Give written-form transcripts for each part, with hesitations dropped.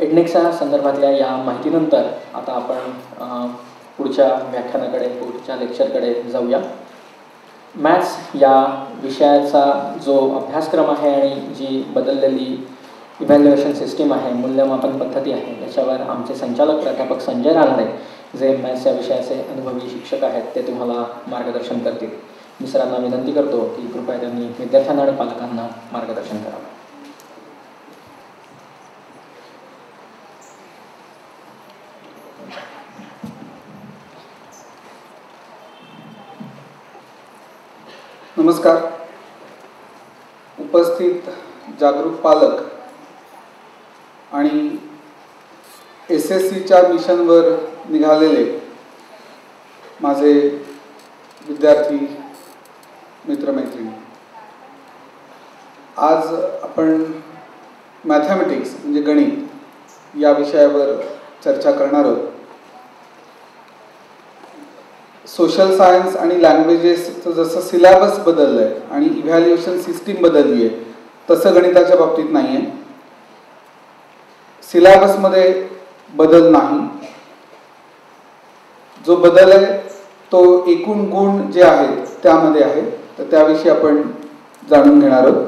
एडनेक्सच्या संदर्भातल्या या माहितीनंतर आता आपण पुढच्या व्याख्यानाकडे, पुढच्या लेक्चरकडे जाऊया. मॅथ्स या विषयाचा जो अभ्यासक्रम आहे आणि जी बदललेली इव्हॅल्युएशन सिस्टीम आहे, मूल्यमापन पद्धती आहे, याच्यावर आमचे संचालक प्राध्यापक संजय रानडे, जे मॅथ्स या विषयाचे अनुभवी शिक्षक आहेत, ते तुम्हाला मार्गदर्शन करतील. मी सरांना विनंती करतो की कृपया त्यांनी विद्यार्थ्यांना आणि पालकांना मार्गदर्शन करावं. नमस्कार. उपस्थित जागरूक पालक आणि SSCच्या मिशनवर निघालेले माझे विद्यार्थी मित्रमैत्रिणी, आज आपण मॅथमॅटिक्स म्हणजे गणित या विषयावर चर्चा करणार आहोत. सोशल सायन्स आणि लँग्वेजेसचं जसं सिलॅबस बदललं आहे आणि इव्हॅल्युएशन सिस्टीम बदलली आहे, तसं गणिताच्या बाबतीत नाही आहे. सिलॅबसमध्ये बदल नाही. जो बदल आहे तो एकूण गुण जे आहेत त्यामध्ये आहे. तर त्याविषयी आपण जाणून घेणार आहोत.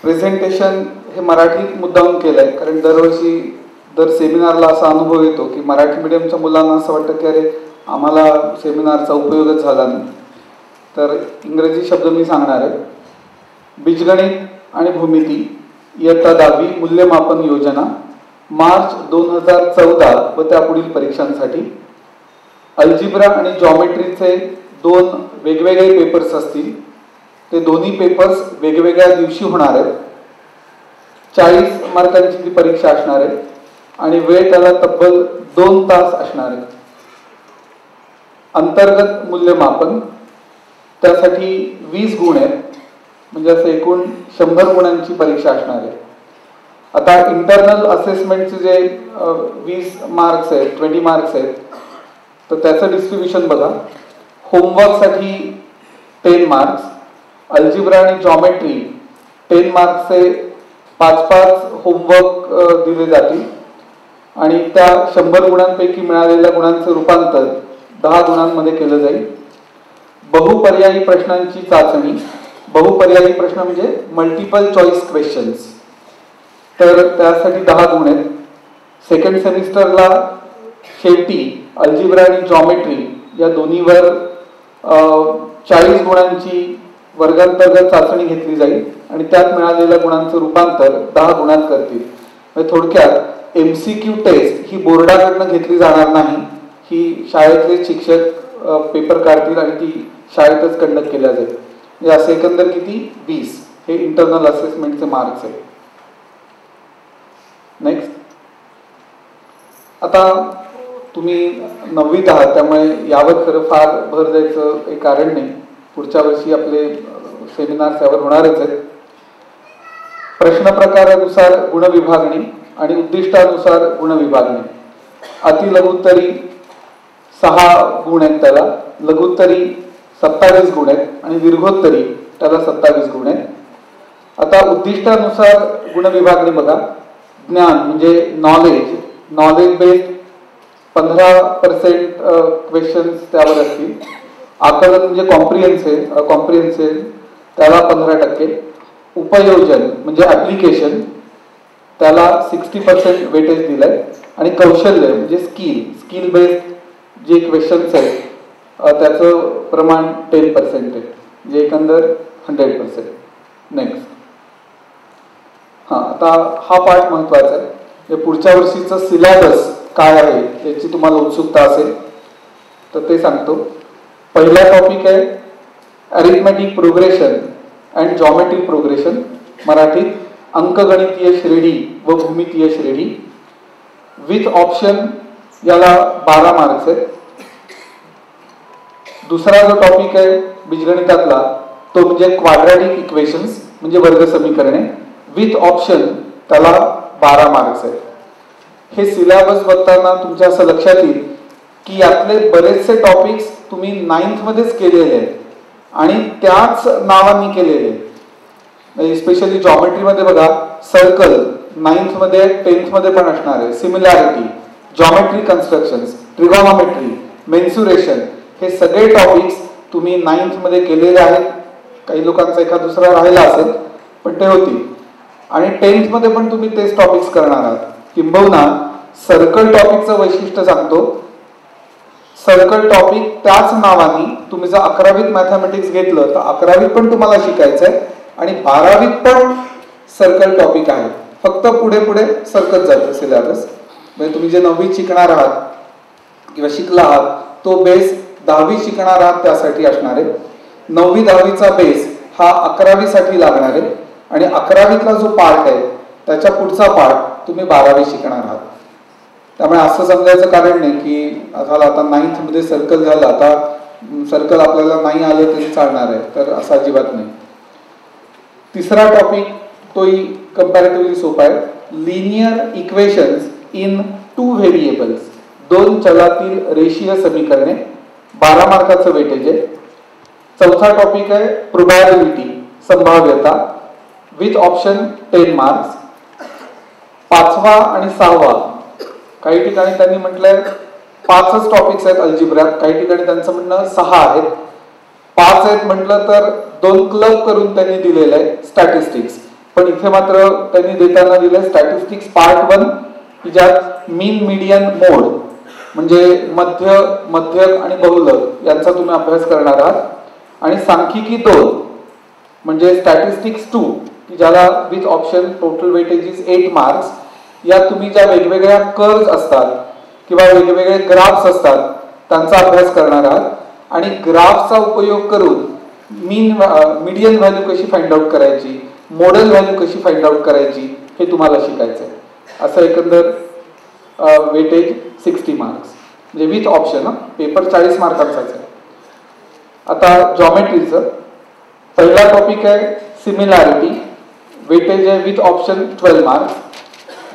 प्रेझेंटेशन हे मराठीत मुद्दाम केलं आहे, कारण दरवर्षी दर सेमिनारला असा अनुभव येतो की मराठी मीडियमच्या मुलांना असं वाटतं की अरे आम्हाला सेमिनारचा उपयोगच झाला नाही. तर इंग्रजी शब्द मी सांगणार आहे. बीजगणित आणि भूमिती इयत्ता 10वी मूल्यमापन योजना मार्च 2014 व त्यापुढील परीक्षांसाठी. अल्जिब्रा आणि जॉमेट्रीचे 2 वेगवेगळे पेपर्स असतील. ते दोन्ही पेपर्स वेगवेगळ्या दिवशी होणार आहेत. 40 मार्कांची ती परीक्षा असणार आहे आणि वेळ त्याला तब्बल 2 तास असणार आहे. अंतर्गत मूल्यमापन त्यासाठी 20 गुण आहेत, म्हणजे असं एकूण 100 गुणांची परीक्षा असणार आहे. आता इंटरनल असेसमेंटचे जे 20 मार्क्स आहेत, 20 मार्क्स आहेत, तर त्याचं डिस्ट्रीब्युशन बघा. होमवर्कसाठी 10 मार्क्स, अल्जिब्रा आणि जॉमेट्री 10 मार्क्सचे 5-5 होमवर्क दिले जातील आणि त्या 100 गुणांपैकी मिळालेल्या गुणांचे रूपांतर 10 गुणांमध्ये केलं जाईल. बहुपर्यायी प्रश्नांची चाचणी. बहुपर्यायी प्रश्न म्हणजे मल्टिपल चॉईस क्वेश्चन्स, तर त्यासाठी 10 गुण आहेत. सेकंड सेमिस्टरला शेवटी अल्जिब्रा आणि जॉमेट्री या दोन्हीवर 40 गुणांची वर्गांतर्गत चाचणी घेतली जाईल आणि त्यात मिळालेल्या गुणांचं रूपांतर 10 गुणांत करतील. म्हणजे थोडक्यात MCQ टेस्ट ही बोर्डाकडनं घेतली जाणार नाही. ही शाळेतले शिक्षक पेपर काढतील आणि ती शाळेतच कंडक्ट केल्या जाईल. म्हणजे असे एकंदर किती 20 हे इंटरनल असेसमेंटचे मार्क्स आहेत. नेक्स्ट, आता तुम्ही 9वीत आहात त्यामुळे यावर खरं फार भर द्यायचं काही कारण नाही. पुढच्या वर्षी आपले सेमिनार्स यावर होणारच आहेत. प्रश्न प्रकारानुसार गुणविभागणी आणि उद्दिष्टानुसार गुणविभागणी. अतिलघुत्तरी 6 गुण आहेत, त्याला लघुत्तरी 27 गुण आहेत आणि दीर्घोत्तरी त्याला 27 गुण आहेत. आता उद्दिष्टानुसार गुणविभागणी बघा. ज्ञान म्हणजे नॉलेज बेस्ड 15% क्वेश्चन्स त्यावर असतील. आकलन म्हणजे कॉम्प्रिहेन्सिव्ह त्याला 15%. उपयोजन म्हणजे ऍप्लिकेशन त्याला 60% वेटेज दिलंय आणि कौशल्य म्हणजे स्किल बेस्ड जे क्वेश्चन्स आहेत त्याचं प्रमाण 10% आहे, जे एकंदर 100%. नेक्स्ट, आता हा पार्ट महत्वाचा आहे. पुढच्या वर्षीचं सिलॅबस काय आहे याची तुम्हाला उत्सुकता असेल तर ते सांगतो. पहिला टॉपिक आहे arithmetic progression and geometric progression, मराठीत अंकगणितीय श्रेणी व भूमितीय श्रेणी विथ ऑप्शन. याला 12 मार्क्स आहेत. दुसरा जो टॉपिक आहे बीजगणितातला तो म्हणजे क्वाड्रॅटिक इक्वेशन्स म्हणजे वर्ग समीकरणे विथ ऑप्शन, त्याला 12 मार्क्स आहेत. हे सिलॅबस बघताना तुमच्या असं लक्षात येईल की यातले बरेचसे टॉपिक्स तुम्ही 9th मध्येच केलेले आहेत आणि त्याच नावांनी केलेले. स्पेशली जॉमेट्रीमध्ये बघा, सर्कल 9th मध्ये 10th मध्ये पण असणार आहे, सिमिलॅरिटी, जॉमेट्री कन्स्ट्रक्शन्स, ट्रिगोनॉमेट्री, मेन्सुरेशन, हे सगळे टॉपिक्स तुम्ही 9th मध्ये केलेले आहेत. काही लोकांचा एखाद दुसरा राहिला असेल पण ते होतील. आणि 10th मध्ये पण तुम्ही तेच टॉपिक्स करणार आहात. किंबहुना सर्कल टॉपिकचं वैशिष्ट्य सांगतो, सर्कल टॉपिक त्याच नावाने तुम्ही जर 11वीत मॅथमॅटिक्स घेतलं तर 11वीत पण तुम्हाला शिकायचं आहे आणि 12वीत पण सर्कल टॉपिक आहे. फक्त पुढे पुढे सरकत जातं सिलेबस. म्हणजे तुम्ही जे 9वीत शिकणार आहात किंवा शिकला आहात तो बेस 10वी शिकणार आहात त्यासाठी असणार आहे. 9वी 10वीचा बेस हा 11वी साठी लागणार आहे आणि 11वीतला जो पार्ट आहे त्याच्या पुढचा पार्ट तुम्ही 12वी शिकणार आहात. त्यामुळे असं समजायचं कारण नाही की झालं आता 9th मध्ये सर्कल झालं, आता सर्कल आपल्याला नाही आलं तरी चालणार आहे, तर असं अजिबात नाही. तिसरा टॉपिक तोही कंपॅरेटिव्हली सोपा आहे, लिनियर इक्वेशन्स इन 2 व्हेरिएबल्स, 2 चलातील रेषीय समीकरणे, 12 मार्काचं वेटेज आहे. चौथा टॉपिक आहे प्रोबॅबिलिटी, संभाव्यता, विथ ऑप्शन 10 मार्क्स. 5वा आणि 6वा काही ठिकाणी त्यांनी म्हटलंय 5च टॉपिक्स आहेत अल्जिब्रात, काही ठिकाणी त्यांचं म्हणणं 6 आहेत. 5 आहेत म्हटलं तर 2 क्लब करून त्यांनी दिलेलं आहे स्टॅटिस्टिक्स, पण इथे मात्र त्यांनी देताना दिलंय स्टॅटिस्टिक्स पार्ट 1 की ज्यात मीन, मीडियन, मोड म्हणजे मध्यक आणि बहुलक यांचा तुम्ही अभ्यास करणार आहात. आणि सांख्यिकी 2 म्हणजे स्टॅटिस्टिक्स 2 की ज्याला with option total weightage is 8 marks. या तुम्ही ज्या वेगवेगळ्या कर्व्स असतात किंवा वेगवेगळे ग्राफ्स असतात त्यांचा अभ्यास करणार आहात आणि ग्राफचा उपयोग करून मीडियन व्हॅल्यू कशी फाइंड आउट करायची, मॉडेल व्हॅल्यू कशी फाइंड आउट करायची हे तुम्हाला शिकायचं आहे. असं एकंदर वेटेज 60 मार्क्स म्हणजे विथ ऑप्शन. पेपर 40 मार्कांचाच आहे. आता जॉमेट्रीचं पहिला टॉपिक आहे सिमिलॅरिटी, वेटेज आहे विथ ऑप्शन 12 मार्क्स.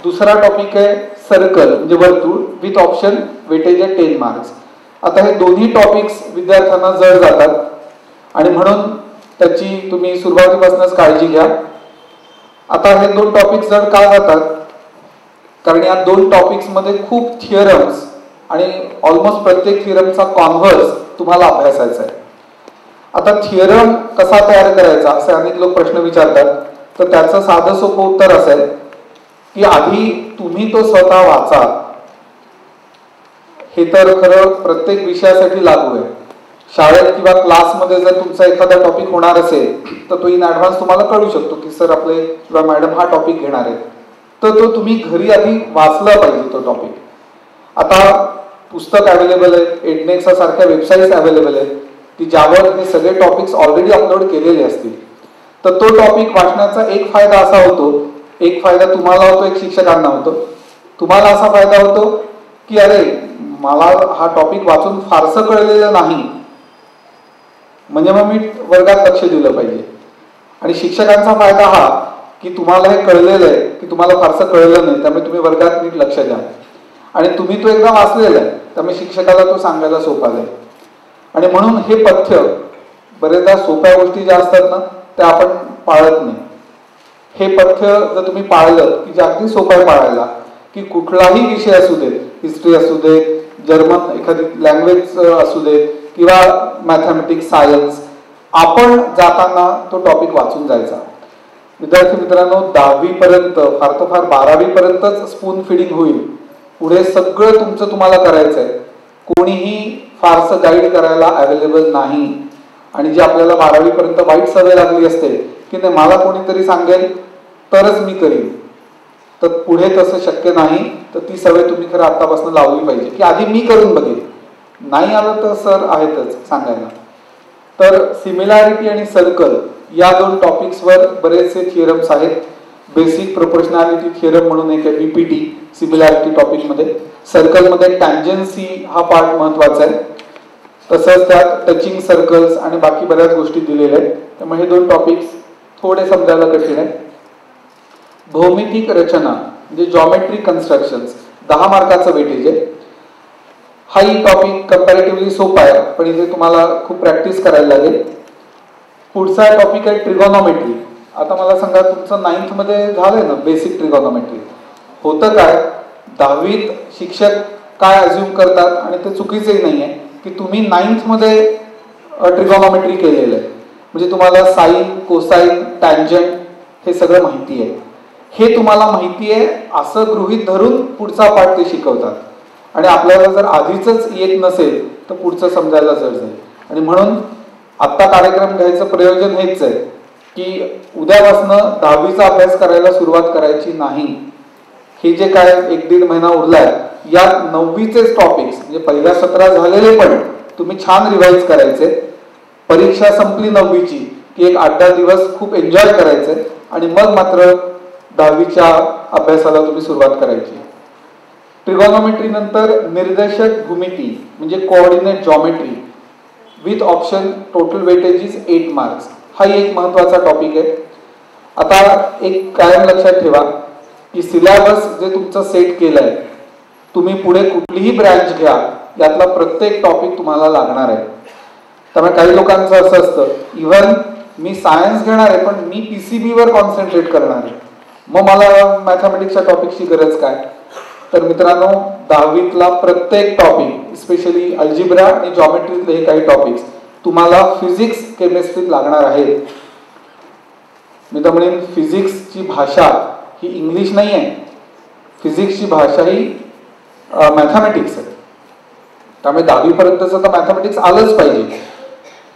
दुसरा टॉपिक आहे सर्कल म्हणजे वर्तुळ, विथ ऑप्शन वेटेज आहे 10 मार्क्स. आता हे दोन्ही टॉपिक्स विद्यार्थ्यांना जड जातात आणि म्हणून त्याची तुम्ही सुरुवातीपासूनच काळजी घ्या. आता हे 2 टॉपिक्स जड का जातात, कारण या 2 टॉपिक्स मध्ये खूप थिअरम्स आणि ऑलमोस्ट प्रत्येक थिअरमचा कॉन्व्हर्स तुम्हाला अभ्यासायचा आहे. आता थिअरम कसा तयार करायचा असे अनेक लोक प्रश्न विचारतात, तर त्याचं साधं सोपं उत्तर असेल की आधी तुम्ही तो स्वतः वाचा. हे तर खरं प्रत्येक विषयासाठी लागू आहे. शाळेत किंवा क्लासमध्ये जर तुमचा एखादा टॉपिक होणार असेल तर तो इन ॲडव्हान्स तुम्हाला कळू शकतो की सर आपले किंवा मॅडम हा टॉपिक घेणार आहे, तर तो तुम्ही घरी आधी वाचला पाहिजे तो टॉपिक. आता पुस्तक अवेलेबल आहे, एडनेक्सा सारख्या वेबसाईट्स अवेलेबल आहेत की ज्यावर हे सगळे टॉपिक्स ऑलरेडी अपलोड केलेले असतील. तर तो टॉपिक वाचण्याचा एक फायदा असा होतो, एक फायदा तुम्हाला होतो, एक शिक्षकांना होतो. तुम्हाला असा फायदा होतो की अरे मला हा टॉपिक वाचून फारसं कळलेलं नाही, म्हणजे मग मी वर्गात लक्ष दिलं पाहिजे. आणि शिक्षकांचा फायदा हा की तुम्हाला हे कळलेलं आहे की तुम्हाला फारसं कळलं नाही, त्यामुळे तुम्ही वर्गात नीट लक्ष द्या. आणि तुम्ही तो एकदा वाचलेला आहे त्यामुळे शिक्षकाला तो सांगायला सोपा जाईल. आणि म्हणून हे पथ्य बरेचदा सोप्या गोष्टी ज्या असतात ना त्या आपण पाळत नाही. हे पथ्य जर तुम्ही पाळलं की जे अगदी सोपं आहे पाळायला, की कुठलाही विषय असू देत, हिस्ट्री असू देत, जर्मन एखादी लँग्वेज असू देत किंवा मॅथमॅटिक्स, सायन्स, आपण जाताना तो टॉपिक वाचून जायचा. विद्यार्थी मित्रांनो 10वी पर्यंत फार तर फार 12वी पर्यंतच स्पून फिडिंग होईल. पुढे सगळं तुमचं तुम्हाला करायचं आहे. कोणीही फारसं गाईड करायला अवेलेबल नाही. आणि जी आपल्याला 12वी पर्यंत वाईट सवय लागली असते की नाही मला कोणीतरी सांगेल तरच मी करीन, तर पुढे तसं शक्य नाही. तर ती सवय तुम्ही खरं आतापासून लावली पाहिजे की आधी मी करून बघेन, नाही आलं तर सर आहेतच सांगायला. तर सिमिलॅरिटी आणि सर्कल या 2 टॉपिक्सवर बरेचसे थिअरम्स आहेत. बेसिक प्रोपोर्शनॅलिटी थिअरम म्हणून एक आहे बीपीटी सिमिलॅरिटी टॉपिकमध्ये. सर्कलमध्ये टँजन्सी हा पार्ट महत्वाचा आहे. तसंच त्यात टचिंग सर्कल्स आणि बाकी बऱ्याच गोष्टी दिलेल्या आहेत. त्यामुळे हे 2 टॉपिक्स थोडे समजायला कठीण आहे. भौमितिक रचना म्हणजे जॉमेट्री कन्स्ट्रक्शन्स 10 मार्काचं वेटेज आहे. हाही टॉपिक कंपॅरेटिव्हली सोपा आहे पण इथे तुम्हाला खूप प्रॅक्टिस करायला लागेल. पुढचा टॉपिक आहे ट्रिगोनॉमेट्री. आता मला सांगा, तुमचं 9th मध्ये झालंय ना बेसिक ट्रिगोनॉमेट्री. होतं काय, 10वीत शिक्षक काय अज्युम करतात, आणि ते चुकीचंही नाही आहे, की तुम्ही 9th मध्ये ट्रिगोनॉमेट्री केलेलं आहे, म्हणजे तुम्हाला साईन, कोसाईन, टँजंट हे सगळं माहिती आहे. हे तुम्हाला माहिती आहे असं गृहीत धरून पुढचा पाठ ते शिकवतात, आणि आपल्याला जर आधीच येत नसेल तर पुढचं समजायला जड जाईल. आणि म्हणून आत्ता कार्यक्रम घ्यायचं प्रयोजन हेच आहे की उद्यापासनं 10वीचा अभ्यास करायला सुरुवात करायची नाही. हे जे काय 1-1.5 महिना उरलाय, या 9वीचेच टॉपिक्स म्हणजे पहिल्या 17 झालेले पण तुम्ही छान रिवाइज करायचे. परीक्षा संपली 9वीची की एक 8-10 दिवस खूप एन्जॉय करायचे, आणि मग मात्र 10वीच्या अभ्यासाला तुम्ही सुरुवात करायची. ट्रिगोनॉमेट्री नंतर निर्देशक भूमिती म्हणजे coordinate geometry with option total weightage is 8 marks. हाही एक महत्त्वाचा टॉपिक आहे. आता एक कायम लक्षात ठेवा की सिलेबस जे तुमचं सेट केलंय, तुम्ही पुढे कुठलीही ब्रँच घ्या, यातला प्रत्येक टॉपिक तुम्हाला लागणार आहे. त्यामुळे काही लोकांचं असं असतं, इव्हन मी सायन्स घेणार आहे पण मी PCB वर कॉन्सन्ट्रेट करणार आहे, मग मला मॅथमॅटिक्सच्या टॉपिकची गरज काय. तर मित्रांनो, 10वीतला प्रत्येक टॉपिक, स्पेशली अल्जिब्रा आणि जॉमेट्रीतले हे काही टॉपिक्स तुम्हाला फिजिक्स केमिस्ट्रीत लागणार आहेत. मी तर म्हणेन फिजिक्सची भाषा ही इंग्लिश नाही आहे, फिजिक्सची भाषा ही मॅथमॅटिक्स आहे. त्यामुळे 10वीपर्यंतचं तर मॅथमॅटिक्स आलंच पाहिजे.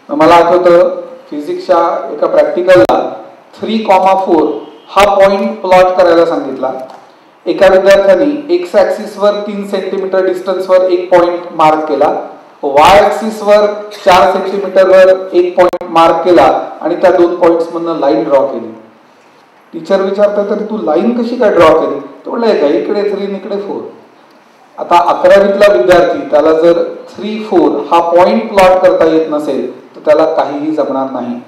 मला आठवतं फिजिक्सच्या एका प्रॅक्टिकलला 3,4 हा पॉइंट प्लॉट करायला सांगितला. एका विद्यार्थ्यांनी एक्स ॲक्सिसवर 3 सेंटीमीटर डिस्टन्सवर एक पॉइंट मार्क केला, वाय ॲक्सिसवर 4 सेंटीमीटरवर एक पॉइंट मार्क केला, आणि त्या 2 पॉइंट्समधनं लाईन ड्रॉ केली. टीचर विचारतात, तरी तू लाईन कशी काय ड्रॉ केली. तो म्हणलं, का इकडे 3 इकडे 4. आता 11वीतला विद्यार्थी, त्याला जर 3-4 हा पॉइंट प्लॉट करता येत नसेल तर त्याला काहीही जमणार नाही.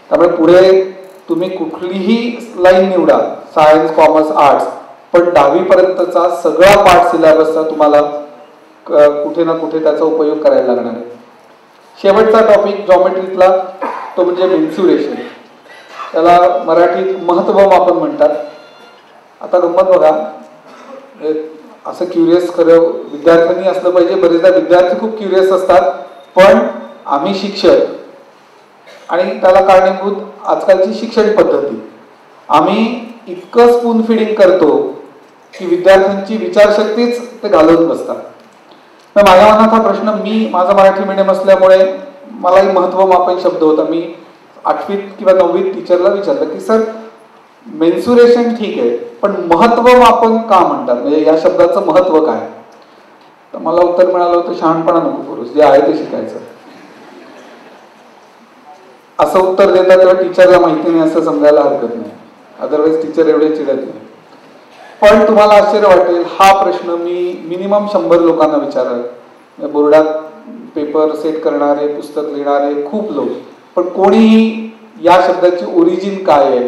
त्यामुळे पुढे तुम्ही कुठलीही लाईन निवडा, सायन्स, कॉमर्स, आर्ट्स, पण 10वीपर्यंतचा सगळा पाठ सिलेबसचा तुम्हाला कुठे ना कुठे त्याचा उपयोग करायला लागणार आहे. शेवटचा टॉपिक जॉमेट्रीतला तो म्हणजे मेन्सुरेशन. त्याला मराठीत महत्त्वमापन म्हणतात. आता गंमत बघा, असं क्युरियस खरं विद्यार्थ्यांनी असलं पाहिजे. बरेचदा विद्यार्थी खूप क्युरियस असतात, पण आम्ही शिक्षक आणि त्याला कारणीभूत आजकालची शिक्षण पद्धती, आम्ही इतकं स्पून फिडिंग करतो की विद्यार्थ्यांची विचारशक्तीच ते घालवून बसतात. तर माझ्या मनात हा प्रश्न, माझा मराठी मीडियम असल्यामुळे मलाही महत्त्वमापन शब्द होता. मी 8वीत किंवा 9वीत टीचरला विचारलं की सर, मेन्सुरेशन ठीक आहे, पण महत्त्वमापन का म्हणतात, म्हणजे या शब्दाचं महत्त्व काय. तर मला उत्तर मिळालं होतं, शहाणपणा नको करूस, जे आहे ते शिकायचं. असं उत्तर देतात तेव्हा टीचरला माहिती नाही असं समजायला हरकत नाही, अदरवाईज टीचर एवढे चिडत नाही. पण तुम्हाला आश्चर्य वाटेल, हा प्रश्न मी मिनिमम 100 लोकांना विचारला. बोर्डात पेपर सेट करणारे, पुस्तक लिहिणारे खूप लोक, पण कोणीही या शब्दाची ओरिजिन काय आहे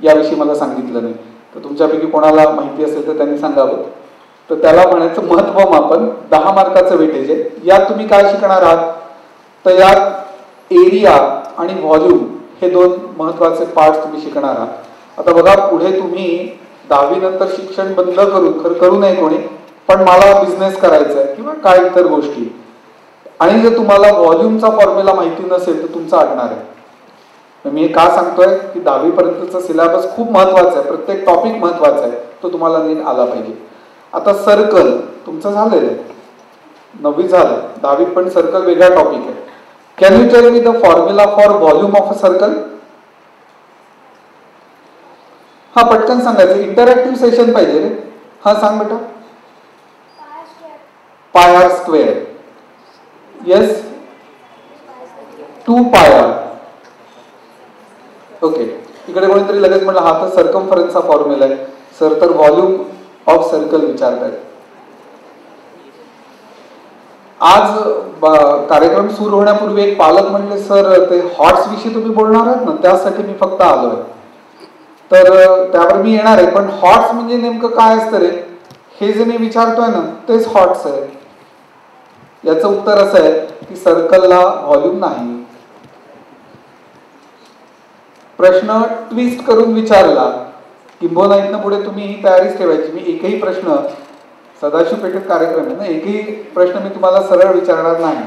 याविषयी मला सांगितलं नाही. तर तुमच्यापैकी कोणाला माहिती असेल तर त्यांनी सांगावं. तर त्याला म्हणायचं महत्त्वमापन, 10 मार्काचं वेटेज आहे. यात तुम्ही काय शिकणार आहात, तर यात एरिया आणि व्हॉल्यूम हे 2 महत्त्वाचे पार्ट तुम्ही शिकणार आहात. आता बघा, पुढे तुम्ही 10वी नंतर शिक्षण बंद करू नये कोणी, पण मला बिझनेस करायचा आहे किंवा काय इतर गोष्टी, आणि जर तुम्हाला व्हॉल्यूमचा फॉर्म्युला माहिती नसेल तर तुमचं अडणार आहे. मी का सांगतोय की 10वीपर्यंतचा सिलेबस खूप महत्त्वाचा आहे, प्रत्येक टॉपिक महत्त्वाचा आहे, तो तुम्हाला नीट आला पाहिजे. आता सर्कल तुमचं झालेलं आहे, 9वी झालं, 10वीत पण सर्कल वेगळा टॉपिक आहे. Can you tell me the formula for volume of a circle. हा पटकन सांगायचं, इंटरॅक्टिव्ह सेशन पाहिजे रे. हा सांग बेटा. पाय आर स्क्वेअर. येस, 2 पाय आर. ओके, इकडे कोणीतरी लगेच म्हटलं, हा तर सर्कम्फरन्सचा फॉर्म्युला आहे. सर तर व्हॉल्यूम ऑफ सर्कल विचारतायत. आज कार्यक्रम सुरू होण्यापूर्वी एक पालक म्हणले, सर ते हॉर्ट्स विषयी तुम्ही बोलणार आहात ना, त्यासाठी मी फक्त आलोय. तर त्यावर मी येणार आहे, पण हॉर्ट्स म्हणजे नेमकं काय असतं रे, हे जे मी विचारतोय ना तेच हॉर्ट्स आहे. याचं उत्तर असं आहे की सर्कलला व्हॉल्यूम नाही. प्रश्न ट्विस्ट करून विचारला, किंबहुना इथनं पुढे तुम्ही ही तयारीच ठेवायची, मी एकही प्रश्न, सदाशिव पेठेत कार्यक्रम आहे ना, एकही प्रश्न मी तुम्हाला सरळ विचारणार नाही.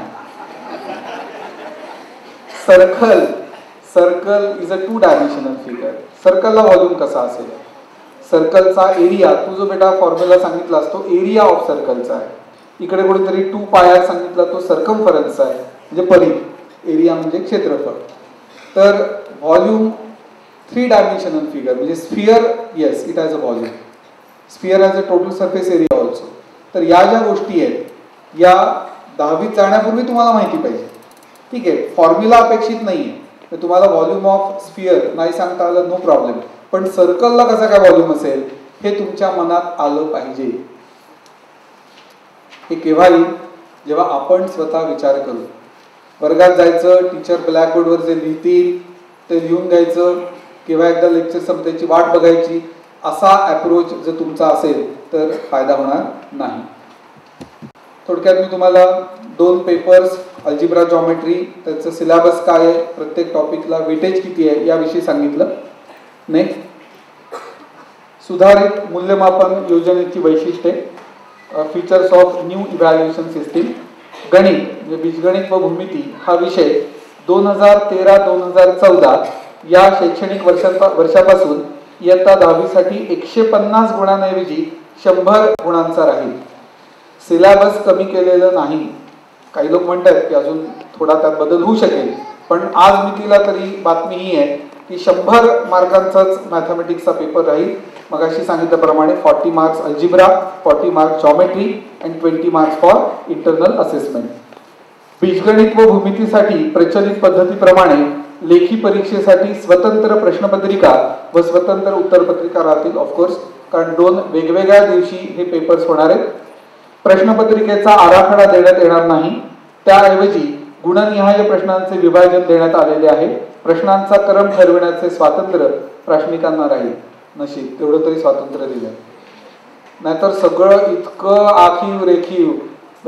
Circle is a 2 dimensional figure. सर्कलला व्हॉल्यूम कसा असेल? सर्कलचा एरिया, तू जो बेटा फॉर्म्युला सांगितलास तो एरिया ऑफ सर्कलचा आहे. इकडे कुठेतरी 2πr सांगितला तो सर्कम्फरन्स आहे, म्हणजे परिघ. एरिया म्हणजे क्षेत्रफळ. तर व्हॉल्यूम 3 डायमेन्शनल फिगर म्हणजे sphere, yes it has a volume. Sphere has a total surface area also. तर या ज्या गोष्टी आहेत या 10वीत जाण्यापूर्वी तुम्हाला माहिती पाहिजे. ठीक आहे, फॉर्म्युला अपेक्षित नाहीये. तर तुम्हाला व्हॉल्यूम ऑफ स्फिअर नाही सांगता आलं, नो प्रॉब्लेम. पण सर्कलला कसा काय व्हॉल्यूम असेल हे तुमच्या मनात आलं पाहिजे. हे केव्हा येईल? जेव्हा आपण स्वतः विचार करू. वर्गात जायचं, टीचर ब्लॅकबोर्डवर जे लिहितील ते लिहून घ्यायचं, किंवा एकदा लेक्चर संपल्याची वाट बघायची, असा अप्रोच जर तुमचा असेल तर फायदा होणार नाही. थोडक्यात मी तुम्हाला 2 पेपर्स, अल्जिब्रा, जॉमेट्री, त्याचं सिलेबस काय आहे, प्रत्येक टॉपिकला वेटेज किती आहे याविषयी सांगितलं. नेक्स्ट, सुधारित मूल्यमापन योजनेची वैशिष्ट्ये, features of new evaluation system. गणित म्हणजे बीजगणित व भूमिती हा विषय 2013-2014 या शैक्षणिक वर्षापासून इयत्ता 10वी साठी 150 गुणांऐवजी 100 गुणांचा राहील. सिलेबस कमी केलेलं नाही. काही लोक म्हणतात की अजून थोडा त्यात बदल होऊ शकेल, पण आज मितीला तरी बातमी ही आहे की 100 मार्कांचाच मॅथमॅटिक्सचा पेपर राहील. मगाशी सांगितल्याप्रमाणे 40 marks algebra, 40 marks geometry and 20 marks for internal assessment. बीजगणित व भूमितीसाठी प्रचलित पद्धतीप्रमाणे लेखी परीक्षेसाठी स्वतंत्र प्रश्नपत्रिका व स्वतंत्र उत्तरपत्रिका राहतील. ऑफकोर्स, कारण 2 वेगवेगळ्या दिवशी हे पेपर्स होणार आहेत. प्रश्नपत्रिकेचा आराखडा देण्यात येणार नाही. त्याऐवजी गुणनिहाय प्रश्नांचे विभाजन देण्यात आलेले आहे. प्रश्नांचा क्रम ठरविण्याचे स्वातंत्र्य प्राश्निकांना राहील. नशीब तेवढं तरी स्वातंत्र्य दिलं, नाहीतर सगळं इतकं आखीव रेखीव.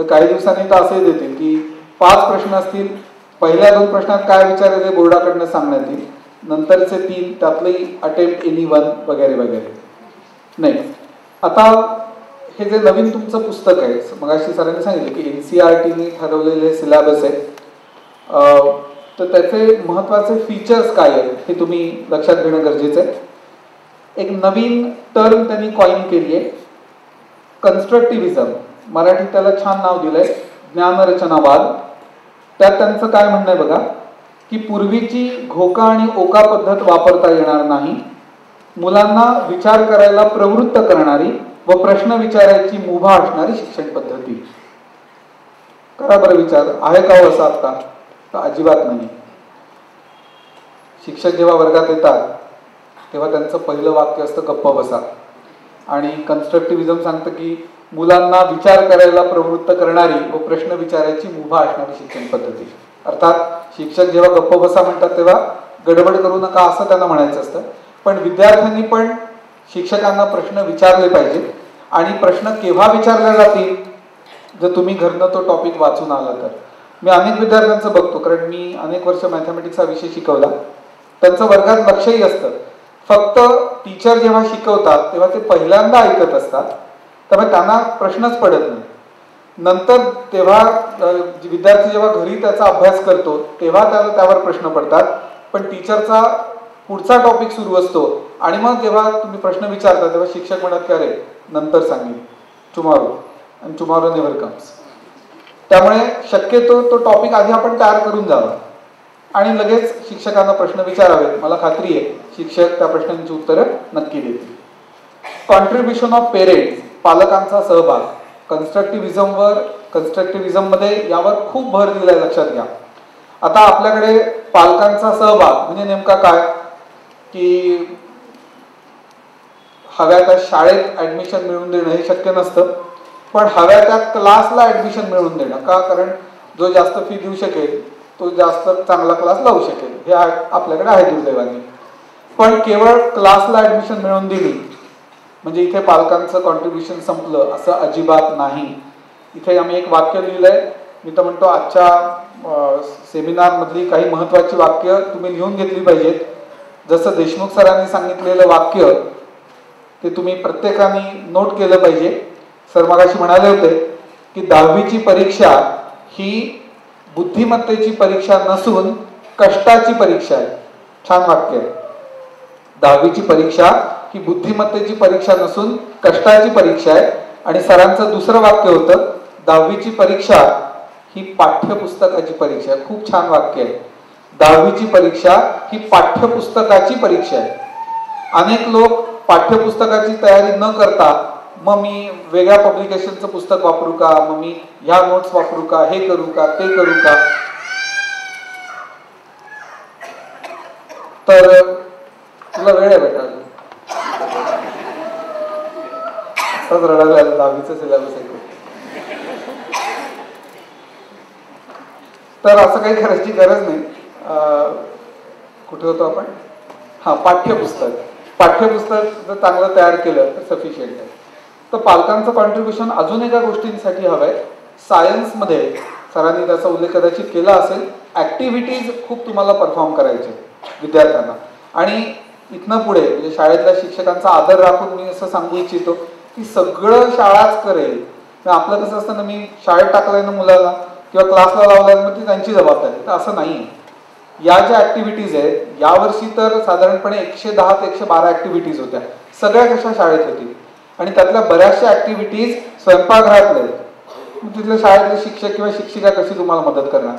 काही दिवसांनी तर असे देतील की 5 प्रश्न असतील, पहिल्या 2 प्रश्नात काय विचारायचे बोर्डाकडनं सांगण्यात येईल, नंतरचे 3 त्यातले अटेम्प्ट एनी वन वगैरे वगैरे. नेक्स्ट, आता हे जे नवीन तुमचं पुस्तक आहे, मगाशी सरांनी सांगितलं की NCERTने ठरवलेले सिलेबस आहे, तर त्याचे महत्त्वाचे फीचर्स काय आहेत हे तुम्ही लक्षात घेणं गरजेचं आहे. एक नवीन टर्म त्यांनी कॉइन केली आहे, कन्स्ट्रक्टिव्हिझम. मराठीत त्याला छान नाव दिलंय, ज्ञानरचनावाद. त्यात त्यांचं काय म्हणणं आहे बघा, की पूर्वीची घोका आणि ओका पद्धत वापरता येणार नाही. मुलांना विचार करायला प्रवृत्त करणारी व प्रश्न विचारायची मुभा असणारी शिक्षण पद्धती. करा बरं विचार, आहे का हो असं आता? तर अजिबात नाही. शिक्षक जेव्हा वर्गात येतात तेव्हा त्यांचं पहिलं वाक्य असतं गप्प बसा. आणि कन्स्ट्रक्टिव्हिझम सांगतं की मुलांना विचार करायला प्रवृत्त करणारी व प्रश्न विचारायची मुभा असणारी शिक्षण पद्धती. अर्थात शिक्षक जेव्हा गप्प बसा म्हणतात तेव्हा गडबड करू नका असं त्यांना म्हणायचं असतं. पण विद्यार्थ्यांनी पण शिक्षकांना प्रश्न विचारले पाहिजे. आणि प्रश्न केव्हा विचारले जातील? जर तुम्ही घरनं तो टॉपिक वाचून आला तर. मी अनेक विद्यार्थ्यांचं बघतो, कारण मी अनेक वर्ष मॅथमॅटिक्सचा विषय शिकवला. त्यांचं वर्गात लक्षही असतं, फक्त टीचर जेव्हा शिकवतात तेव्हा ते पहिल्यांदा ऐकत असतात, त्यामुळे त्यांना प्रश्नच पडत नाही. नंतर तेव्हा विद्यार्थी जेव्हा घरी त्याचा अभ्यास करतो तेव्हा त्याला त्यावर प्रश्न पडतात. पण टीचरचा पुढचा टॉपिक सुरू असतो आणि मग जेव्हा तुम्ही प्रश्न विचारता तेव्हा शिक्षक म्हणत की अरे नंतर सांगेन, टुमॉरो, आणि टुमॉरो नेव्हर कम्स. त्यामुळे शक्यतो तो टॉपिक आधी आपण तयार करून जावा आणि लगेच शिक्षकांना प्रश्न विचारावेत. मला खात्री आहे शिक्षक त्या प्रश्नांची उत्तरं नक्की देतील. कॉन्ट्रीब्युशन ऑफ पेरेंट्स, पालकांचा सहभाग. कन्स्ट्रक्टिव्हिझममध्ये यावर खूप भर दिलाय, लक्षात घ्या. आता आपल्याकडे पालकांचा सहभाग म्हणजे नेमका काय, की हव्या त्या शाळेत ऍडमिशन मिळवून देणं हे शक्य नसतं, पण हव्या त्या क्लासला ऍडमिशन मिळवून देणं. का? कारण जो जास्त फी देऊ शकेल तो जास्त चांगला क्लास लावू शकेल, हे आपल्याकडे आहे दुर्दैवाने. पण केवळ क्लासला ऍडमिशन मिळवून दिली म्हणजे इथे पालकांचं कॉन्ट्रीब्युशन संपलं असं अजिबात नाही. इथे आम्ही एक वाक्य लिहिलंय, मी तर म्हणतो आजच्या सेमिनार मधली काही महत्वाची वाक्य तुम्ही लिहून घेतली पाहिजेत. जसं देशमुख सरांनी सांगितलेलं वाक्य ते तुम्ही प्रत्येकाने नोट केलं पाहिजे. सर मगाशी म्हणाले होते की 10वीची परीक्षा ही बुद्धिमत्तेची परीक्षा नसून कष्टाची परीक्षा आहे. छान वाक्य आहे. 10वीची परीक्षा ही बुद्धिमत्तेची परीक्षा नसून कष्टाची परीक्षा आहे. आणि सरांचं दुसरं वाक्य होतं 10वीची परीक्षा ही पाठ्यपुस्तकाची परीक्षा आहे. खूप छान वाक्य आहे. 10वीची परीक्षा ही पाठ्यपुस्तकाची परीक्षा आहे. अनेक लोक पाठ्यपुस्तकाची तयारी न करता मग मी वेगळ्या पब्लिकेशनचं पुस्तक वापरू का, मग मी ह्या नोट्स वापरू का, हे करू का, ते करू का. तर तुला वेळ आहे बेटा, असंच रडायला 10वीचं सिलेबस आहे. तर असं काही करायची गरज नाही. कुठे होतो आपण? हा, पाठ्यपुस्तक जर चांगलं तयार केलं तर सफिशियंट आहे. तर पालकांचं कॉन्ट्रीब्युशन अजून एका गोष्टींसाठी हवंय. सायन्समध्ये सरांनी त्याचा उल्लेख कदाचित केला असेल, ऍक्टिव्हिटीज खूप तुम्हाला परफॉर्म करायचे विद्यार्थ्यांना. आणि इथनं पुढे म्हणजे शाळेतल्या शिक्षकांचा आदर राखून मी असं सांगू इच्छितो की सगळं शाळाच करेल. आपलं कसं असतं ना, मी शाळेत टाकलंय ना मुलाला किंवा क्लासला लावलाय मग ती त्यांची जबाबदारी, तर असं नाही. या ज्या ऍक्टिव्हिटीज आहेत यावर्षी तर साधारणपणे 110 ते 112 ऍक्टिव्हिटीज होत्या. सगळ्या कशा शाळेत होती आणि त्यातल्या बऱ्याचशा ऍक्टिव्हिटीज स्वयंपाकघरातल्या आहेत. तिथल्या शाळेतले शिक्षक किंवा शिक्षिका कशी तुम्हाला मदत करणार.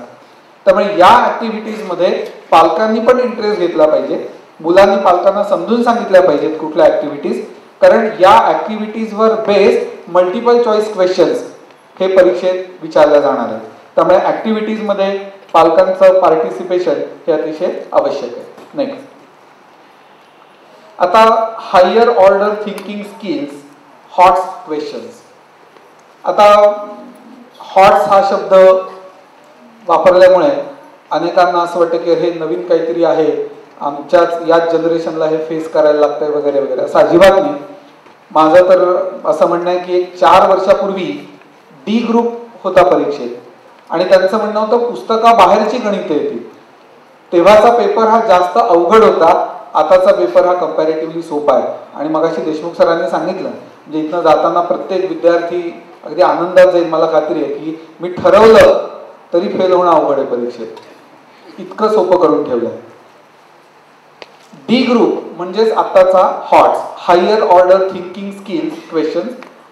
त्यामुळे या ऍक्टिव्हिटीजमध्ये पालकांनी पण इंटरेस्ट घेतला पाहिजे. मुलांनी पालकांना समजून सांगितल्या पाहिजेत कुठल्या ऍक्टिव्हिटीज, कारण या ऍक्टिव्हिटीजवर बेस्ड मल्टिपल चॉईस क्वेश्चन्स हे परीक्षेत विचारल्या जाणार आहेत. त्यामुळे ऍक्टिव्हिटीजमध्ये पालकांचं पार्टिसिपेशन हे अतिशय आवश्यक आहे. नेक्स्ट, आता higher order thinking skills, HOTS questions. आता हॉट्स हा शब्द वापरल्यामुळे अनेकांना असं वाटतं की हे नवीन काहीतरी आहे, आमच्याच याच जनरेशनला हे फेस करायला लागतंय वगैरे वगैरे. असं अजिबात नाही. माझं तर असं म्हणणं आहे की 4 वर्षापूर्वी डी ग्रुप होता परीक्षेत आणि त्यांचं म्हणणं होतं पुस्तकाबाहेरची गणितं येतील. तेव्हाचा पेपर हा जास्त अवघड होता, आताचा पेपर हा कंपॅरेटिव्हली सोपा आहे. आणि मगाशी देशमुख सरांनी सांगितलं म्हणजे इथनं जाताना प्रत्येक विद्यार्थी अगदी आनंदात जाईल. मला खात्री आहे की मी ठरवलं तरी फेल होणं अवघड आहे परीक्षेत, इतकं सोपं करून ठेवलं आहे. डी ग्रुप म्हणजेच आताचा HOTS, higher order thinking skills question.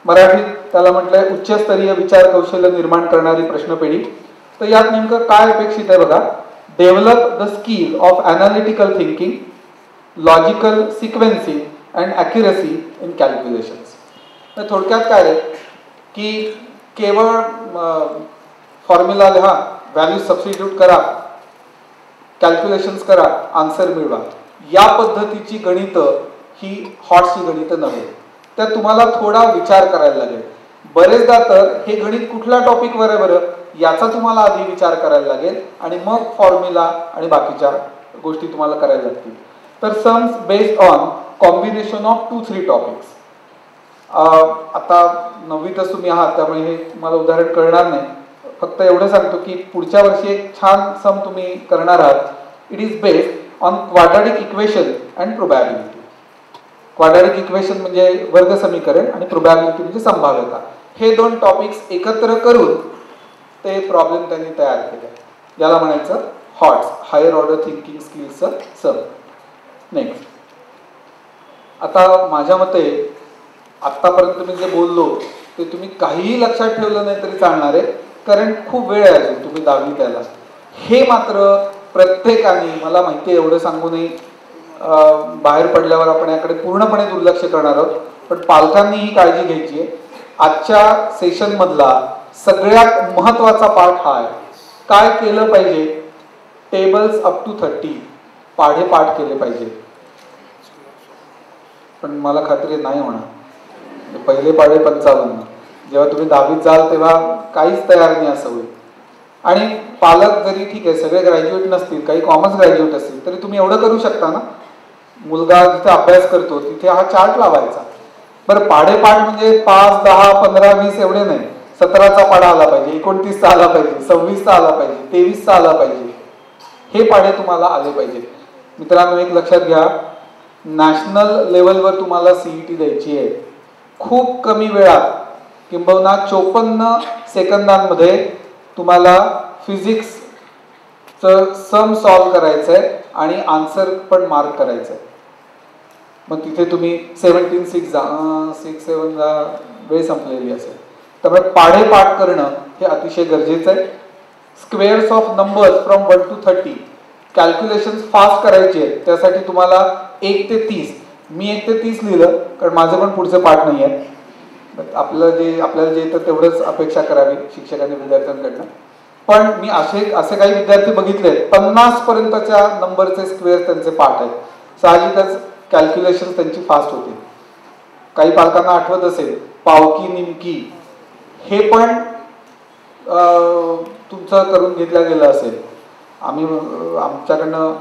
मराठीत त्याला म्हटलंय उच्चस्तरीय विचार कौशल्य निर्माण करणारी प्रश्नपेढी. तर यात नेमकं काय अपेक्षित आहे बघा. Develop the skill of analytical thinking, logical sequencing and accuracy in calculations. तर थोडक्यात काय आहे की केवळ फॉर्म्युला लिहा, व्हॅल्यू सबस्टिट्यूट करा, कॅल्क्युलेशन्स करा, आन्सर मिळवा, या पद्धतीची गणितं ही हॉट्सची गणितं नव्हे. त्यात तुम्हाला थोडा विचार करायला लागेल. बरेचदा तर हे गणित कुठल्या टॉपिकवर आहे बरं याचा तुम्हाला आधी विचार करायला लागेल आणि मग फॉर्म्युला आणि बाकीच्या गोष्टी तुम्हाला करायला लागतील. तर sums based on combination of 2-3 topics. आता 9वीतच तुम्ही आहात त्यामुळे हे तुम्हाला उदाहरण कळणार नाही. फक्त एवढं सांगतो की पुढच्या वर्षी एक छान सम तुम्ही करणार आहात. It is based on quadratic equation and probability. Quadratic equation म्हणजे वर्ग समीकरण आणि प्रोबॅबिलिटी म्हणजे संभाव्यता. हे 2 टॉपिक्स एकत्र करून ते प्रॉब्लेम त्यांनी तयार केले. याला म्हणायचं हॉट्स, हायर ऑर्डर थिंकिंग स्किल्सचं सम. नेक्स्ट, आता माझ्या मते आत्तापर्यंत मी जे बोललो ते तुम्ही काहीही लक्षात ठेवलं नाही तरी चालणार आहे, कारण खूप वेळ आहे अजून तुम्ही 10वी त्याला. हे मात्र प्रत्येकाने, मला माहिती आहे एवढं सांगूनही बाहेर पडल्यावर आपण याकडे पूर्णपणे दुर्लक्ष करणार आहोत, पण पालकांनी ही काळजी घ्यायची आहे. आजच्या सेशन मधला सगळ्यात महत्वाचा पार्ट हा आहे. काय केलं पाहिजे? टेबल्स अप टू 30 पाढे पाठ केले पाहिजे. पण मला खात्री नाही होणार. पहिले पाढे 55. जेव्हा तुम्ही 10वीत जाल तेव्हा काहीच तयार नाही असं होईल. आणि पालक जरी ठीक आहे सगळे ग्रॅज्युएट नसतील, काही कॉमर्स ग्रॅज्युएट असतील, तरी तुम्ही एवढं करू शकता ना. मुलगा जिथे अभ्यास करतो तिथे हा चार्ट लावायचा. बरं, पाढेपाठ म्हणजे 5, 10, 15, 20 एवढे नाही. 17चा पाढा आला पाहिजे, 29चा आला पाहिजे, 26चा आला पाहिजे, 23चा आला पाहिजे. हे पाढे तुम्हाला आले पाहिजे. मित्रांनो एक लक्षात घ्या, नॅशनल लेवलवर तुम्हाला CET द्यायची आहे. खूप कमी वेळात किंबहुना 54 सेकंदांमध्ये तुम्हाला फिजिक्सचं सम सॉल्व करायचं आहे आणि आन्सर पण मार्क करायचं आहे. मग तिथे तुम्ही 17 6 7 वेळ संपलेली असेल. त्यामुळे पाढे पाठ करणं हे अतिशय गरजेचं आहे. Squares of numbers from 1 to 30 calculation fast करायचे आहेत. त्यासाठी तुम्हाला 1 ते 30, मी 1 ते 30 लिहिलं कारण माझं पण पुढचं पाठ नाही आहे. आपल्याला जे येतं तेवढंच अपेक्षा करावी शिक्षकांनी विद्यार्थ्यांकडनं. पण मी असे काही विद्यार्थी बघितले 50 पर्यंतच्या नंबरचे स्क्वेअर त्यांचे पाठ आहेत. साहजिकच कॅल्क्युलेशन त्यांची फास्ट होते. काही पालकांना आठवत असेल पावकी निमकी हे पण तुमचं करून घेतलं गेलं असेल. आमच्याकडनं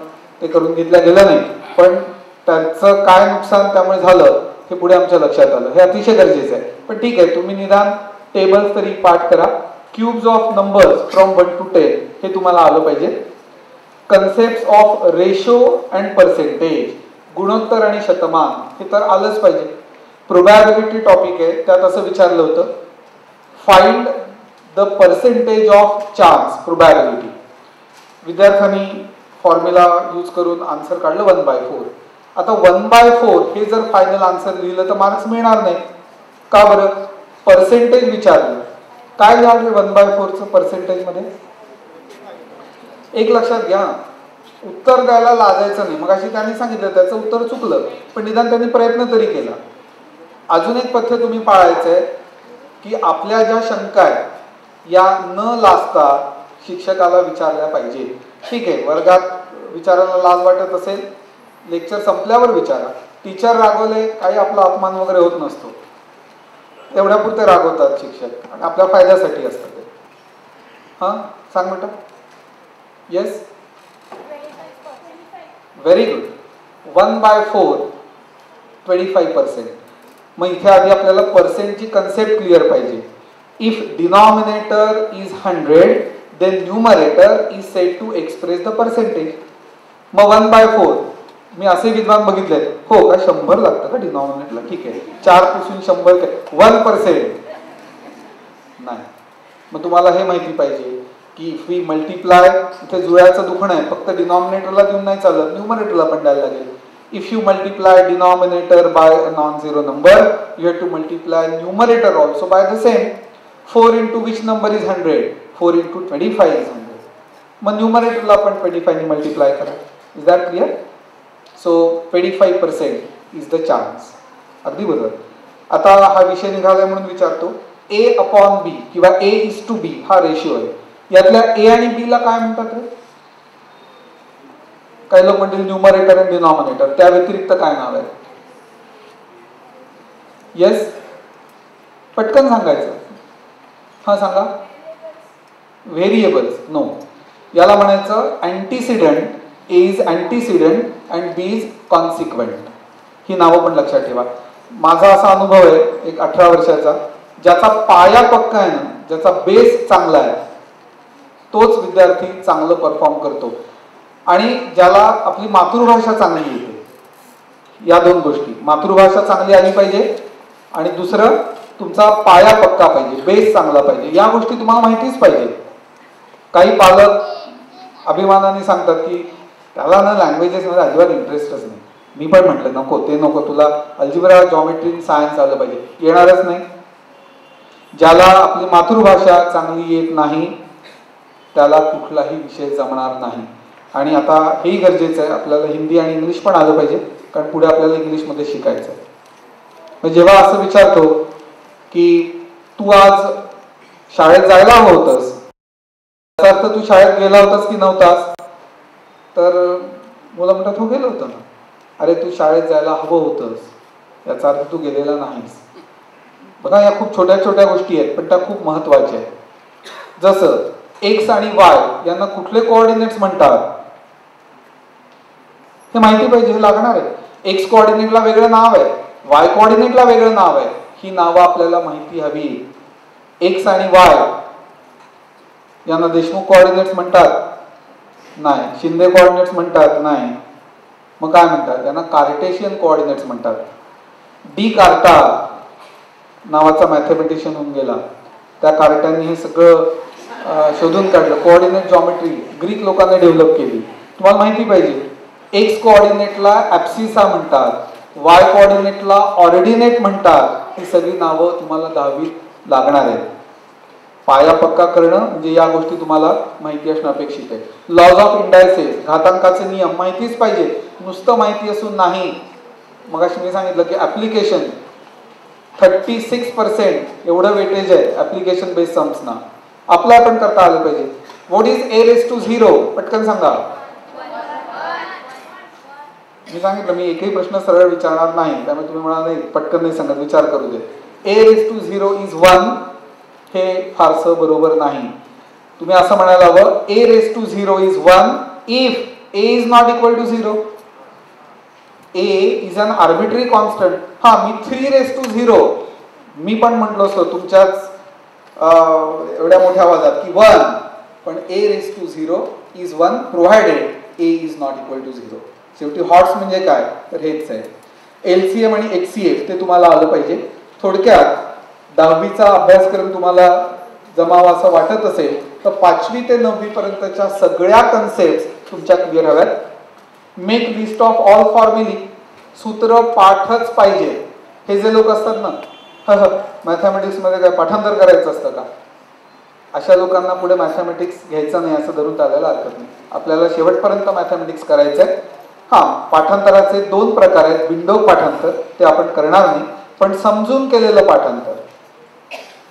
ते करून घेतलं गेलं नाही, पण त्याचं काय नुकसान त्यामुळे झालं हे पुढे आमच्या लक्षात आलं. हे अतिशय गरजेचं आहे. पण ठीक आहे, तुम्ही निदान टेबल्स तरी पाठ करा. Cubes of numbers from 1 to 10 हे तुम्हाला आलं पाहिजे. Concept of ratio and percentage, गुणोत्तर आणि शतमान हे तर आलंच पाहिजे. प्रोबॅबिलिटी टॉपिक आहे, त्यात असं विचारलं होतं find the percentage of chance probability. विद्यार्थ्यांनी फॉर्म्युला यूज करून आन्सर काढलं 1/4. आता 1/4 हे जर फायनल आन्सर लिहिलं तर मार्क्स मिळणार नाही. का बरं? पर्सेंटेज विचारलं. काय झालं 1/4चं पर्सेंटेज मध्ये? एक लक्षात घ्या, उत्तर द्यायला लाजायचं नाही. मग अशी त्यांनी सांगितलं त्याचं उत्तर चुकलं, पण निदान त्यांनी प्रयत्न तरी केला. अजून एक पथ्य तुम्ही पाळायचं आहे की आपल्या ज्या शंका आहेत या न लाजता शिक्षकाला विचारल्या पाहिजे. ठीक आहे, वर्गात विचारायला लाज वाटत असेल, लेक्चर संपल्यावर विचारा. टीचर रागवले काही आपला अपमान वगैरे होत नसतो, एवढ्या पुरते रागवतात शिक्षक आणि आपल्या फायद्यासाठी असतं ते. हां सांग बेटा. Yes, very good. 1/4 25%. मग इथे आधी आपल्याला पर्सेंटची कन्सेप्ट क्लिअर पाहिजे. If denominator is 100 then numerator is said to express the percentage. मग 1/4 मी असे विद्वान बघितले, हो का 100 लागतं का डिनॉमिनेटरला? ठीक आहे, 4 पासून 100 1% नाही. मग तुम्हाला हे माहिती पाहिजे की इफ वी मल्टिप्लाय, इथे जुळ्याचं दुखणं आहे, फक्त डिनॉमिनेटरला देऊन नाही चालत, न्यूमरेटरला पण द्यायला लागेल. If you multiply denominator by a non zero number, you have to multiply numerator also by the same. 4 into which number is 100? 4 into 25 is 100. मग न्यूमरेटरला पण 25 ने मल्टिप्लाय करा. Is that clear? So 25% is the chance. अगदी बरोबर. आता हा विषय निघालाय म्हणून विचारतो, A/B किंवा A:B हा रेशिओ आहे. यातल्या A आणि B ला काय म्हणतात? काही लोक म्हणतील न्यूमरेटर आणि डिनॉमिनेटर, त्या व्यतिरिक्त काय नाव आहे? येस, पटकन सांगायचं. हा सांगा. व्हेरिएबल्स. नो, याला म्हणायचं antecedent. A is antecedent and B is consequent. ही नावं पण लक्षात ठेवा. माझा असा अनुभव आहे एक 18 वर्षाचा, ज्याचा पाया पक्का आहे ना, ज्याचा बेस चांगला आहे, तोच विद्यार्थी चांगलं परफॉर्म करतो. आणि ज्याला आपली मातृभाषा चांगली येते. या दोन गोष्टी, मातृभाषा चांगली आली पाहिजे आणि दुसरं तुमचा पाया पक्का पाहिजे, बेस चांगला पाहिजे. या गोष्टी तुम्हाला माहितीच पाहिजे. काही पालक अभिमानाने सांगतात की त्याला ना लँग्वेजेसमध्ये अजिबात इंटरेस्टच नाही. मी पण म्हटलं नको, ते नको, तुला अल्जिब्रा, जॉमेट्री, सायन्स आलं पाहिजे. येणारच नाही. ज्याला आपली मातृभाषा चांगली येत नाही त्याला कुठलाही विषय जमणार नाही. आणि आता हेही गरजेचं आहे, आपल्याला हिंदी आणि इंग्लिश पण आलं पाहिजे, कारण पुढे आपल्याला इंग्लिशमध्ये शिकायचं आहे. जेव्हा असं विचारतो की तू आज शाळेत जायला हवं होतंस, त्याचा अर्थ तू शाळेत गेला होतास की नव्हतास? तर मुलं म्हणतात हो गेलो होतो ना. अरे तू शाळेत जायला हवं होतंस, याचा अर्थ तू गेलेला नाहीस. बघा, या खूप छोट्या छोट्या गोष्टी आहेत, पण त्या खूप महत्वाच्या आहेत. जसं एक्स आणि वाय यांना कुठले कोऑर्डिनेट्स म्हणतात हे माहिती पाहिजे, हे लागणार आहे. एक्स कोऑर्डिनेटला वेगळं नाव आहे, वाय कोऑर्डिनेटला वेगळं नाव आहे. ही नावं आपल्याला माहिती हवी. एक्स आणि वाय यांना देशमुख कोऑर्डिनेट्स म्हणतात? नाही. शिंदे कोऑर्डिनेट्स म्हणतात? नाही. मग काय म्हणतात यांना कार्टेशियन कोऑर्डिनेट्स म्हणतात. डी कार्टा नावाचा मॅथमॅटिशियन होऊन गेला. त्या कार्ट्यांनी हे सगळं शोधून काढलं. कोऑर्डिनेट जॉमेट्री ग्रीक लोकांनी डेव्हलप केली. तुम्हाला माहिती पाहिजे एक्स कोऑर्डिनेटला ॲप्सिसा म्हणतात, वाय कोऑर्डिनेटला ऑर्डिनेट म्हणतात. ही सगळी नावं तुम्हाला 10वीत लागणार आहेत. पाया पक्का करणं म्हणजे या गोष्टी तुम्हाला माहिती असणं अपेक्षित आहे. लॉज ऑफ इंडायसेस घातांकाचे नियम माहितीच पाहिजे, नुसतं माहिती असून नाही. मगाशी मी सांगितलं की ऍप्लिकेशन 36% एवढं वेटेज आहे ऍप्लिकेशन बेस्ड सम्सना. अप्लाय पण करता आलं पाहिजे. What is a raised to 0? पटकन सांगा. मी सांगितलं मी एकही प्रश्न सरळ विचारणार नाही, त्यामुळे तुम्ही म्हणाल नाही पटकन नाही सांगत, विचार करू दे. a raised to 0 is 1 हे फारसं बरोबर नाही. तुम्ही असं म्हणायला हवं a raised to 0 is 1 if a is not equal to 0. a is an arbitrary constant. हा मी 3 raised to 0 मी पण म्हटलो असतो तुमच्याच एवढ्या मोठ्या आवाजात की 1, पण a raised to 0 is 1 provided a is not equal to 0. शेवटी हॉट्स म्हणजे काय तर हेच आहे. LCM आणि HCF ते तुम्हाला आलं पाहिजे. थोडक्यात 10वीचा अभ्यासक्रम तुम्हाला जमावा असं वाटत असेल तर 5वी ते 9वी पर्यंतच्या सगळ्या कन्सेप्ट तुमच्या क्लिअर हव्यात. मेक लिस्ट ऑफ ऑल फॉर्म्युली सूत्र पाठच पाहिजे. हे जे लोक असतात ना मॅथमॅटिक्स मध्ये काय पाठांतर करायचं असतं का, अशा लोकांना पुढे मॅथमॅटिक्स घ्यायचं नाही असं धरून चालायला हरकत नाही. आपल्याला शेवटपर्यंत मॅथमॅटिक्स करायचं आहे. पाठांतराचे 2 प्रकार आहेत. विंडो पाठांतर ते आपण करणार नाही, पण समजून केलेलं पाठांतर.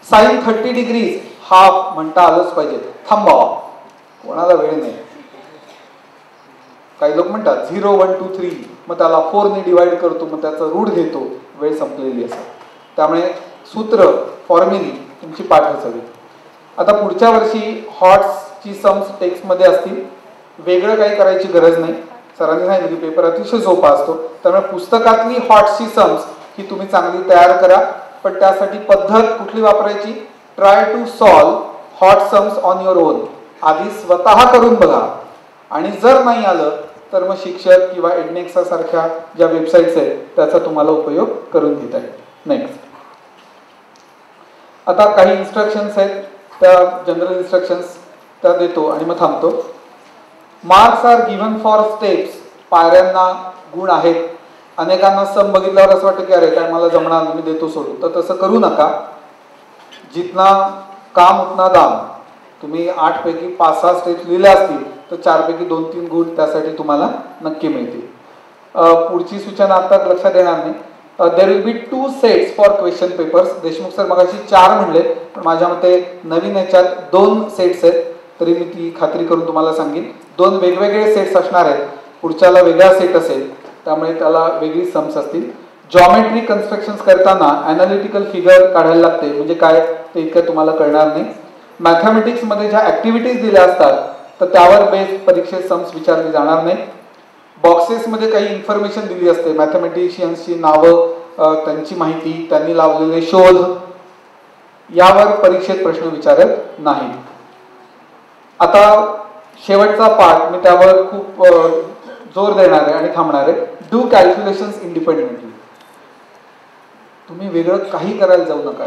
साइन 30 डिग्रीज हाफ म्हणता आलंच पाहिजे. थांबावा, कोणाला वेळ नाही. काही लोक म्हणतात 0 1 2 3 मग त्याला 4 ने डिवाइड करतो, मग त्याचा रूट घेतो, वेळ संपलेली असते. त्यामुळे सूत्र फॉर्म्युली तुमची पाठच हवी. आता पुढच्या वर्षी हॉट्सची सम्स टेक्स्टमध्ये असतील. वेगळं काही करायची गरज नाही. सरांनी सांगितलं की पेपर अतिशय सोपा असतो, त्यामुळे पुस्तकातली हॉट्सची सम्स ही तुम्ही चांगली तयार करा. पण त्यासाठी पद्धत कुठली वापरायची, try to solve HOT sums on your own. आधी स्वतः करून बघा आणि जर नाही आलं तर मग शिक्षक किंवा एडनेक्सा सारख्या ज्या वेबसाईट्स आहेत त्याचा तुम्हाला उपयोग करून घेता येईल. नेक्स्ट आता काही इन्स्ट्रक्शन्स आहेत, त्या जनरल इन्स्ट्रक्शन्स त्या देतो आणि मग थांबतो. Marks are given for steps. पायऱ्यांना गुण आहेत. अनेकांना सम बघितल्यावर असं वाटतं की अरे काय मला जमणार नाही, मी देतो सोडून. तर तसं करू नका. जितना काम उतना दाम. तुम्ही 8 पैकी 5-6 स्टेप्स लिहिल्या असतील तर 4 पैकी 2-3 गुण त्यासाठी तुम्हाला नक्की मिळतील. पुढची सूचना आता लक्षात येणार नाही. There will be 2 sets for question papers. Deshmukh sir मगाशी 4 म्हणले, पण माझ्या मते नवीन याच्यात 2 सेट्स आहेत. तरी मी ती खात्री करून तुम्हाला सांगेन. 2 वेगवेगळे सेट्स असणार आहेत. पुढच्याला वेगळा सेट असेल, त्यामुळे त्याला वेगळी सम्स असतील. जॉमेट्री कन्स्ट्रक्शन्स करताना अनालिटिकल फिगर काढायला लागते, म्हणजे काय ते इतकं तुम्हाला कळणार नाही. मॅथमॅटिक्स मध्ये ज्या ऍक्टिव्हिटीज दिल्या असतात तर त्यावर बेस्ड परीक्षेत सम्स विचारली जाणार नाही. बॉक्सेसमध्ये काही इन्फॉर्मेशन दिली असते, मॅथमॅटिशियन्सची नावं, त्यांची माहिती, त्यांनी लावलेले शोध, यावर परीक्षेत प्रश्न विचारत नाही. आता शेवटचा पार्ट मी त्यावर खूप जोर देणार आहे आणि थांबणार आहे. Do calculations independently. तुम्ही वेगळं काही करायला जाऊ नका.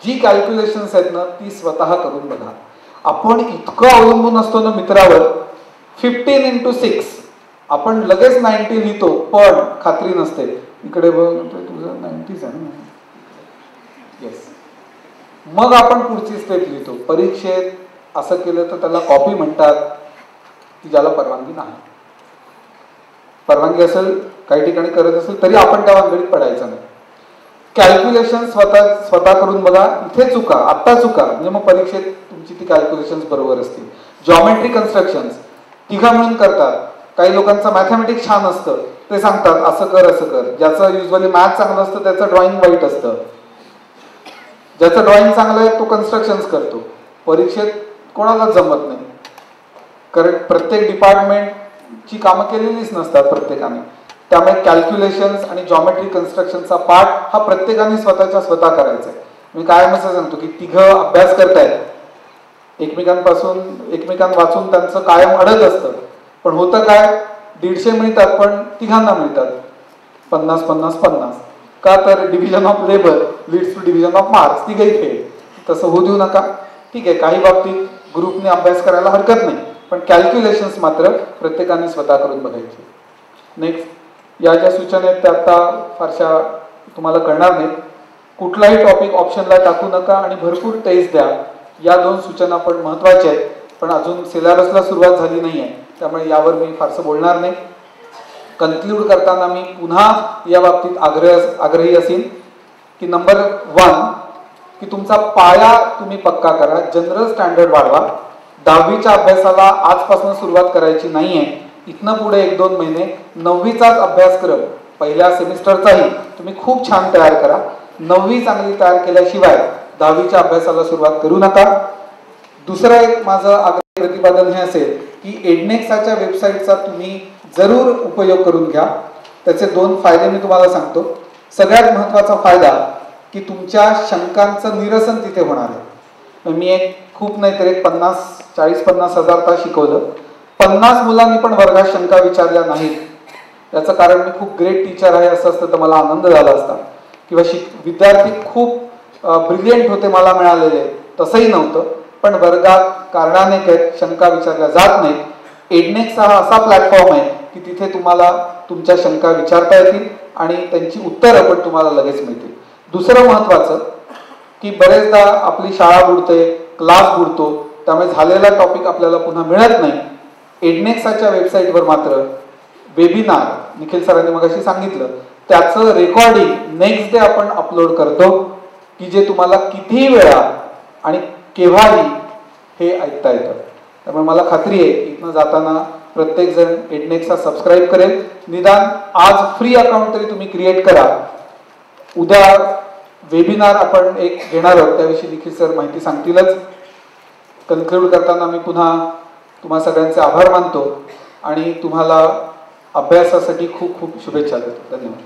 जी कॅल्क्युलेशन्स आहेत ना ती स्वतः करून बघा. आपण इतकं अवलंबून असतो ना मित्रावर. 15 × 6 आपण लगेच 90 लिहितो, पण खात्री नसते. इकडे बघ तुझं 90 आहे ना, येस. मग आपण पुढची स्टेप लिहितो. परीक्षेत असं केलं तर त्याला कॉपी म्हणतात, की ज्याला परवानगी नाही. परवानगी असेल, काही ठिकाणी करत असेल तरी आपण त्या भानगडीत पडायचं नाही. कॅल्क्युलेशन स्वतः करून बघा. इथे चुका, आत्ता चुका, म्हणजे मग परीक्षेत तुमची ती कॅल्क्युलेशन्स बरोबर असतील. जॉमेट्री कन्स्ट्रक्शन्स तिघा मिळून करतात. काही लोकांचं मॅथमॅटिक्स छान असतं, ते सांगतात असं कर असं कर. ज्याचं युजली मॅथ चांगलं असतं त्याचं ड्रॉइंग वाईट असतं. ज्याचं ड्रॉइंग चांगलं आहे तो कन्स्ट्रक्शन्स करतो. परीक्षेत कोणालाच जमत नाही, कारण प्रत्येक डिपार्टमेंटची कामं केलेलीच नसतात प्रत्येकाने. त्यामुळे कॅल्क्युलेशन्स आणि जॉमेट्री कन्स्ट्रक्शनचा पार्ट हा प्रत्येकाने स्वतः करायचा आहे. मी कायम असं सांगतो की तिघं अभ्यास करतायत, एकमेकांपासून वाचून त्यांचं कायम अडत असतं. पण होतं काय, 150 मिळतात पण तिघांना मिळतात 50-50-50. का तर division of labour leads to division of marks, तिघही फेल. तसं होऊ देऊ नका. ठीक आहे, काही बाबतीत ग्रुपने अभ्यास करायला हरकत नाही, पण कॅल्क्युलेशन्स मात्र प्रत्येकाने स्वतः करून बघायचे. नेक्स्ट, या ज्या सूचना आहेत त्या आता फारशा तुम्हाला कळणार नाहीत. कुठलाही टॉपिक ऑप्शनला टाकू नका आणि भरपूर टेस्ट द्या. या 2 सूचना पण महत्त्वाच्या आहेत. पण अजून सिलेबसला सुरुवात झाली नाही आहे, त्यामुळे यावर मी फारसं बोलणार नाही. कन्क्लूड करताना मी पुन्हा या बाबतीत आग्रही असेन की नंबर 1 की तुमचा पाया तुम्ही पक्का करा, जनरल स्टँडर्ड वाढवा. 10वीच्या अभ्यासाला आजपासून सुरुवात करायची नाही आहे. इथनं पुढे 1-2 महिने 9वीचाच अभ्यासक्रम, पहिल्या सेमिस्टरचाही तुम्ही खूप छान तयार करा. 9वी चांगली तयार केल्याशिवाय 10वीच्या अभ्यासाला सुरुवात करू नका. दुसरं एक माझं आग्रही प्रतिपादन हे असेल की एडनेक्साच्या वेबसाईटचा तुम्ही जरूर उपयोग करून घ्या. त्याचे 2 फायदे मी तुम्हाला सांगतो. सगळ्यात महत्त्वाचा फायदा की तुमच्या शंकांचं निरसन तिथे होणार आहे. मी एक खूप नाही तर एक 40-50 हजार तास शिकवलं, 50 मुलांनी पण वर्गात शंका विचारल्या नाहीत. याचं कारण मी खूप ग्रेट टीचर आहे असं असतं तर मला आनंद झाला असता, किंवा विद्यार्थी खूप ब्रिलियंट होते मला मिळालेले, तसंही नव्हतं. पण वर्गात कारणाने काही शंका विचारल्या जात नाहीत. एडनेक्स हा असा प्लॅटफॉर्म आहे की तिथे तुम्हाला तुमच्या शंका विचारता येतील आणि त्यांची उत्तरं पण तुम्हाला लगेच मिळतील. दुसरं महत्त्वाचं की बरेचदा आपली शाळा बुडते, क्लास बुडतो, त्यामुळे झालेला टॉपिक आपल्याला पुन्हा मिळत नाही. एडनेक्साच्या वेबसाईटवर मात्र वेबिनार, निखिल सरांनी मगाशी सांगितलं, त्याचं रेकॉर्डिंग नेक्स्ट डे आपण अपलोड करतो की जे तुम्हाला कितीही वेळा आणि केव्हाही हे ऐकता येतं. त्यामुळे मला खात्री आहे की इथनं जाताना प्रत्येक जण एडनेक्सला सबस्क्राईब करेल. निदान आज फ्री अकाउंट तरी तुम्ही क्रिएट करा. उद्या वेबिनार आपण एक घेणार आहोत, त्याविषयी निखिल सर माहिती सांगतीलच. कन्क्लूड करताना मी पुन्हा तुम्हा सगळ्यांचे आभार मानतो आणि तुम्हाला अभ्यासासाठी खूप खूप शुभेच्छा देतो. धन्यवाद.